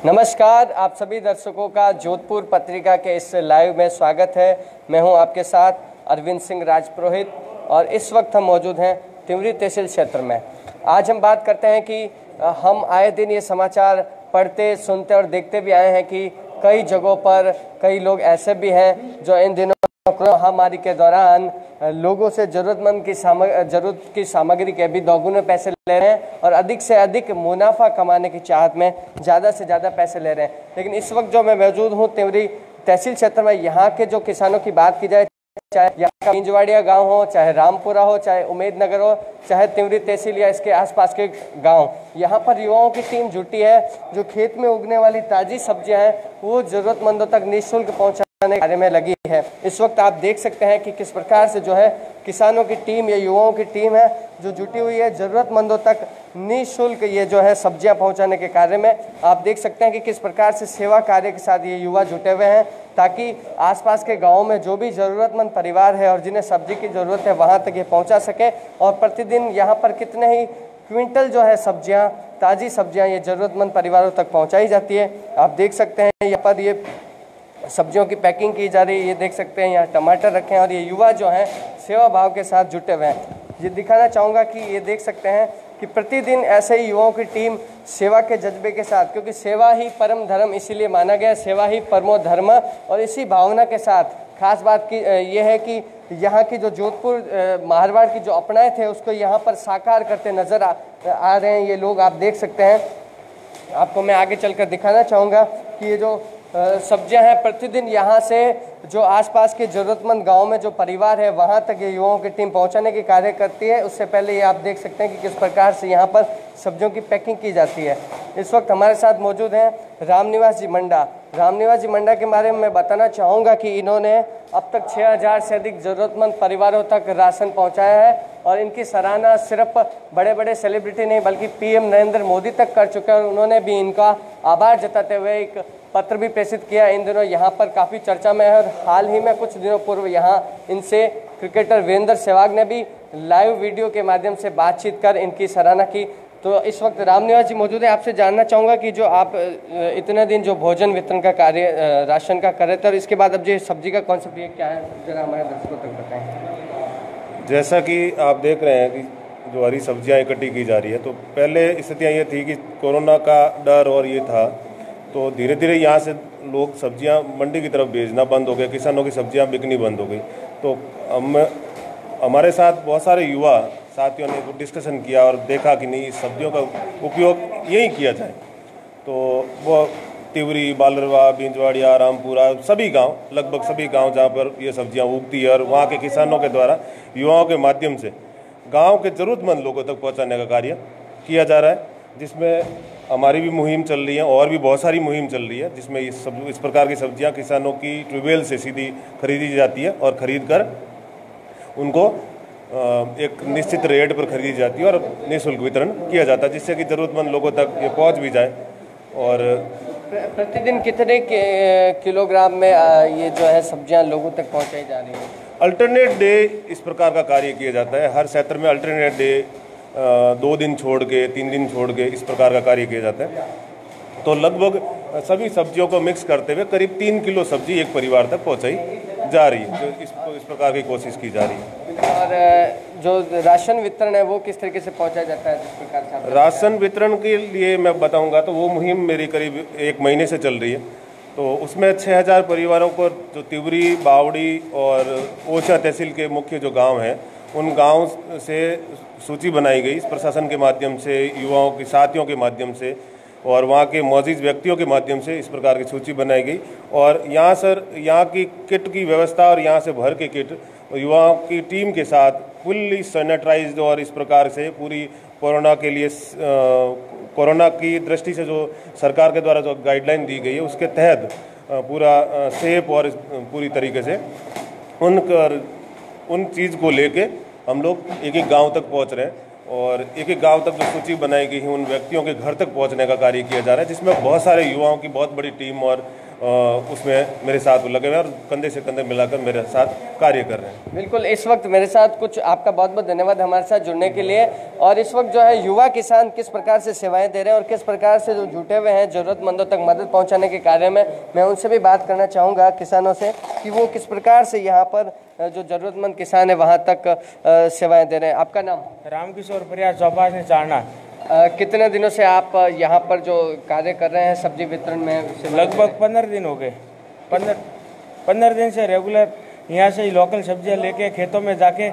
नमस्कार, आप सभी दर्शकों का जोधपुर पत्रिका के इस लाइव में स्वागत है। मैं हूं आपके साथ अरविंद सिंह राजपुरोहित और इस वक्त हम मौजूद हैं तिवरी तहसील क्षेत्र में। आज हम बात करते हैं कि हम आए दिन ये समाचार पढ़ते, सुनते और देखते भी आए हैं कि कई जगहों पर कई लोग ऐसे भी हैं जो इन दिनों महामारी के दौरान लोगों से जरूरत की सामग्री के भी दोगुने पैसे ले रहे हैं और अधिक से अधिक मुनाफा कमाने की चाहत में ज़्यादा से ज़्यादा पैसे ले रहे हैं। लेकिन इस वक्त जो मैं मौजूद हूँ तिवरी तहसील क्षेत्र में, यहाँ के जो किसानों की बात की जाए, चाहे यहाँ का पिंजवाड़िया गांव हो, चाहे रामपुरा हो, चाहे उम्मेदनगर हो, चाहे तिवरी तहसील या इसके आसपास के गांव, यहाँ पर युवाओं की टीम जुटी है जो खेत में उगने वाली ताज़ी सब्जियां हैं वो ज़रूरतमंदों तक निःशुल्क पहुँचाने के कार्य में लगी है। इस वक्त आप देख सकते हैं कि किस प्रकार से जो है किसानों की टीम या युवाओं की टीम है जो जुटी हुई है ज़रूरतमंदों तक निःशुल्क ये जो है सब्जियां पहुंचाने के कार्य में। आप देख सकते हैं कि किस प्रकार से सेवा कार्य के साथ ये युवा जुटे हुए हैं ताकि आसपास के गांवों में जो भी ज़रूरतमंद परिवार है और जिन्हें सब्जी की ज़रूरत है वहां तक ये पहुंचा सके। और प्रतिदिन यहाँ पर कितने ही क्विंटल जो है सब्जियाँ, ताज़ी सब्जियाँ ये ज़रूरतमंद परिवारों तक पहुँचाई जाती है। आप देख सकते हैं यहाँ पर ये सब्जियों की पैकिंग की जा रही है। ये देख सकते हैं यहाँ टमाटर रखे हैं और ये युवा जो हैं सेवा भाव के साथ जुटे हुए हैं। ये दिखाना चाहूँगा कि ये देख सकते हैं कि प्रतिदिन ऐसे ही युवाओं की टीम सेवा के जज्बे के साथ, क्योंकि सेवा ही परम धर्म इसीलिए माना गया, सेवा ही परमो धर्म, और इसी भावना के साथ खास बात की ये है कि यहाँ की जो जोधपुर मारवाड़ की जो अपनाए थे उसको यहाँ पर साकार करते नज़र आ रहे हैं ये लोग। आप देख सकते हैं, आपको मैं आगे चलकर दिखाना चाहूँगा कि ये जो सब्जियां हैं प्रतिदिन यहाँ से जो आसपास के ज़रूरतमंद गांव में जो परिवार है वहाँ तक ये युवाओं की टीम पहुँचाने के कार्य करती है। उससे पहले ये आप देख सकते हैं कि किस प्रकार से यहाँ पर सब्जियों की पैकिंग की जाती है। इस वक्त हमारे साथ मौजूद हैं रामनिवास जी मंडा। रामनिवास जी मंडा के बारे में मैं बताना चाहूँगा कि इन्होंने अब तक 6000 से अधिक ज़रूरतमंद परिवारों तक राशन पहुँचाया है और इनकी सराहना सिर्फ बड़े बड़े सेलिब्रिटी नहीं बल्कि पीएम नरेंद्र मोदी तक कर चुके हैं और उन्होंने भी इनका आभार जताते हुए एक पत्र भी प्रेषित किया। इन दिनों यहाँ पर काफ़ी चर्चा में है और हाल ही में कुछ दिनों पूर्व यहाँ इनसे क्रिकेटर वीरेंद्र सहवाग ने भी लाइव वीडियो के माध्यम से बातचीत कर इनकी सराहना की। तो इस वक्त रामनिवास जी मौजूद है। आपसे जानना चाहूँगा कि जो आप इतने दिन जो भोजन वितरण का कार्य राशन का कर रहे थे और इसके बाद अब जो सब्जी का कॉन्सेप्ट ये क्या है, जरा हमारे दर्शकों तक बताएँ। जैसा कि आप देख रहे हैं कि जो हरी सब्जियां इकट्ठी की जा रही है, तो पहले स्थितियाँ ये थी कि कोरोना का डर और ये था, तो धीरे धीरे यहाँ से लोग सब्जियां मंडी की तरफ भेजना बंद हो गया, किसानों की सब्जियां बिकनी बंद हो गई। तो हमारे साथ बहुत सारे युवा साथियों ने डिस्कशन किया और देखा कि नहीं, इस सब्जियों का उपयोग यहीं किया जाए। तो वो तिवरी, बालरवा, बिंजवाड़िया, रामपुरा, सभी गांव, लगभग सभी गांव जहां पर ये सब्जियां उगती है और वहां के किसानों के द्वारा युवाओं के माध्यम से गांव के ज़रूरतमंद लोगों तक पहुंचाने का कार्य किया जा रहा है, जिसमें हमारी भी मुहिम चल रही है और भी बहुत सारी मुहिम चल रही है, जिसमें इस प्रकार की सब्जियां किसानों की ट्यूबवेल से सीधी खरीदी जाती है और ख़रीद कर उनको एक निश्चित रेट पर खरीदी जाती है और निःशुल्क वितरण किया जाता है, जिससे कि ज़रूरतमंद लोगों तक ये पहुंच भी जाए। और प्रतिदिन कितने किलोग्राम में ये जो है सब्जियां लोगों तक पहुंचाई जा रही है? अल्टरनेट डे इस प्रकार का कार्य किया जाता है। हर क्षेत्र में अल्टरनेट डे 2 दिन छोड़ के, 3 दिन छोड़ के इस प्रकार का कार्य किया जाता है। तो लगभग सभी सब्जियों को मिक्स करते हुए करीब 3 किलो सब्जी एक परिवार तक पहुंचाई जा रही है, जो इस प्रकार की कोशिश की जा रही है। और जो राशन वितरण है वो किस तरीके से पहुंचाया जाता है? जिस प्रकार से राशन वितरण के लिए मैं बताऊंगा तो वो मुहिम मेरी करीब 1 महीने से चल रही है। तो उसमें 6000 परिवारों को जो तिवरी, बावड़ी और ओछा तहसील के मुख्य जो गाँव हैं उन गाँव से सूची बनाई गई प्रशासन के माध्यम से, युवाओं के साथियों के माध्यम से और वहाँ के मौजूद व्यक्तियों के माध्यम से इस प्रकार की सूची बनाई गई। और यहाँ की किट की व्यवस्था और यहाँ से भर के किट युवाओं की टीम के साथ फुल्ली सैनिटाइज्ड और इस प्रकार से पूरी कोरोना के लिए कोरोना की दृष्टि से जो सरकार के द्वारा जो गाइडलाइन दी गई है उसके तहत पूरा सेफ और पूरी तरीके से उन चीज़ को लेके हम लोग एक एक गांव तक पहुंच रहे हैं और एक एक गांव तक जो सूची बनाई गई है उन व्यक्तियों के घर तक पहुंचने का कार्य किया जा रहा है, जिसमें बहुत सारे युवाओं की बहुत बड़ी टीम और उसमें मेरे साथ लगे हुए हैं और कंधे से कंधे मिलाकर मेरे साथ कार्य कर रहे हैं। बिल्कुल, इस वक्त मेरे साथ कुछ आपका बहुत बहुत धन्यवाद हमारे साथ जुड़ने के लिए। और इस वक्त जो है युवा किसान किस प्रकार से सेवाएं दे रहे हैं और किस प्रकार से जो जुटे हुए हैं ज़रूरतमंदों तक मदद पहुंचाने के कार्य में, मैं उनसे भी बात करना चाहूँगा किसानों से कि वो किस प्रकार से यहाँ पर जो ज़रूरतमंद किसान है वहाँ तक सेवाएँ दे रहे हैं। आपका नाम? रामकिशोर प्रयास चौपास ने चारना। कितने दिनों से आप यहाँ पर जो कार्य कर रहे हैं सब्जी वितरण में? लगभग 15 दिन हो गए। 15 दिन से रेगुलर यहाँ से ही लोकल सब्जियाँ लेके खेतों में जाके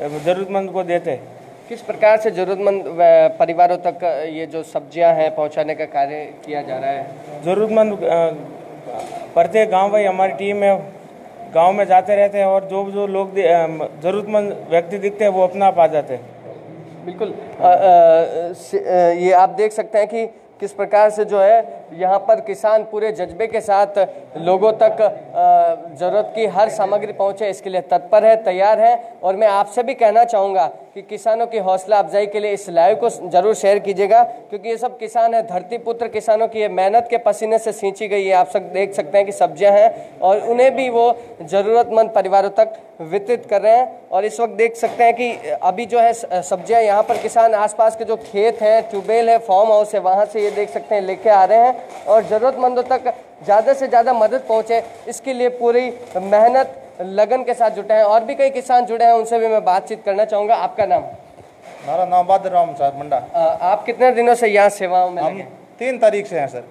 ज़रूरतमंद को देते। किस प्रकार से ज़रूरतमंद परिवारों तक ये जो सब्जियां हैं पहुंचाने का कार्य किया जा रहा है? ज़रूरतमंद प्रत्येक गांव भाई हमारी टीम है, गांव में जाते रहते हैं और जो लोग ज़रूरतमंद व्यक्ति दिखते हैं वो अपना आप आ जाते हैं। बिल्कुल, ये आप देख सकते हैं कि किस प्रकार से जो है यहाँ पर किसान पूरे जज्बे के साथ लोगों तक ज़रूरत की हर सामग्री पहुँचे इसके लिए तत्पर है, तैयार है। और मैं आपसे भी कहना चाहूँगा कि किसानों की हौसला अफजाई के लिए इस लाइव को ज़रूर शेयर कीजिएगा, क्योंकि ये सब किसान हैं, धरती पुत्र किसानों की ये मेहनत के पसीने से सींची गई है। आप सब देख सकते हैं कि सब्जियां हैं और उन्हें भी वो ज़रूरतमंद परिवारों तक वितरित कर रहे हैं। और इस वक्त देख सकते हैं कि अभी जो है सब्जियां यहाँ पर किसान आसपास के जो खेत हैं, ट्यूबवेल है, फार्म हाउस है, वहाँ से ये देख सकते हैं लेके आ रहे हैं और ज़रूरतमंदों तक ज़्यादा से ज़्यादा मदद पहुँचे इसके लिए पूरी मेहनत लगन के साथ जुटे हैं। और भी कई किसान जुड़े हैं, उनसे भी मैं बातचीत करना चाहूँगा। आपका नाम? हमारा नाम बहादुर राम सर मंडा। आप कितने दिनों से यहाँ सेवाओं में लगे? 3 तारीख से हैं सर।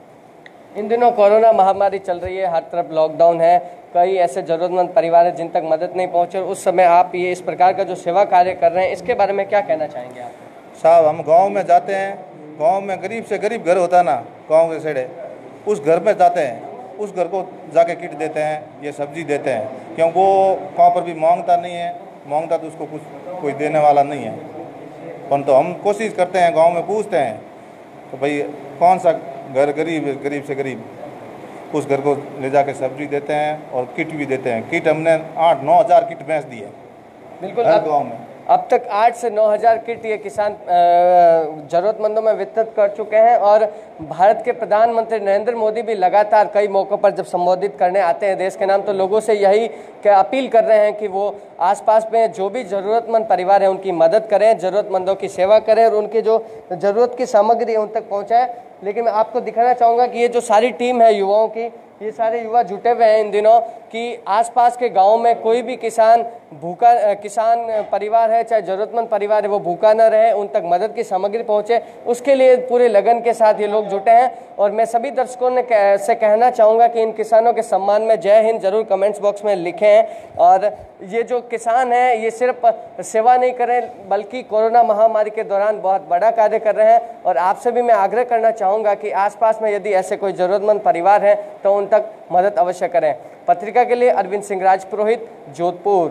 इन दिनों कोरोना महामारी चल रही है, हर तरफ लॉकडाउन है, कई ऐसे ज़रूरतमंद परिवार हैं जिन तक मदद नहीं पहुँचे, उस समय आप ये इस प्रकार का जो सेवा कार्य कर रहे हैं, इसके बारे में क्या कहना चाहेंगे आप? साहब, हम गांव में जाते हैं, गांव में गरीब से गरीब घर होता है ना, गांव के सेड़े, उस घर में जाते हैं, उस घर को जाके किट देते हैं, ये सब्जी देते हैं, क्योंकि वो कहाँ पर भी मांगता नहीं है, मांगता तो उसको कुछ कोई देने वाला नहीं है। परंतु हम कोशिश करते हैं, गांव में पूछते हैं तो भाई कौन सा घर गरीब से गरीब, उस घर को ले जाके सब्जी देते हैं और किट भी देते हैं। किट हमने 8-9 हज़ार किट बेच दी है। बिल्कुल, गाँव में अब तक 8 से 9 हज़ार किट ये किसान ज़रूरतमंदों में वितरित कर चुके हैं। और भारत के प्रधानमंत्री नरेंद्र मोदी भी लगातार कई मौक़ों पर जब संबोधित करने आते हैं देश के नाम, तो लोगों से यही अपील कर रहे हैं कि वो आसपास में जो भी ज़रूरतमंद परिवार हैं उनकी मदद करें, ज़रूरतमंदों की सेवा करें और उनकी जो ज़रूरत की सामग्री है उन तक पहुँचाएँ। लेकिन मैं आपको दिखाना चाहूँगा कि ये जो सारी टीम है युवाओं की, ये सारे युवा जुटे हुए हैं इन दिनों कि आसपास के गांव में कोई भी किसान परिवार है, चाहे ज़रूरतमंद परिवार है, वो भूखा न रहे, उन तक मदद की सामग्री पहुंचे, उसके लिए पूरे लगन के साथ ये लोग जुटे हैं। और मैं सभी दर्शकों से कहना चाहूँगा कि इन किसानों के सम्मान में जय हिंद ज़रूर कमेंट्स बॉक्स में लिखें। और ये जो किसान हैं ये सिर्फ सेवा नहीं कर रहे बल्कि कोरोना महामारी के दौरान बहुत बड़ा कार्य कर रहे हैं। और आपसे भी मैं आग्रह करना चाहूँगा कि आसपास में यदि ऐसे कोई ज़रूरतमंद परिवार है तो उन तक मदद अवश्य करें। पत्रिका के लिए अरविंद सिंह राजपुरोहित, जोधपुर।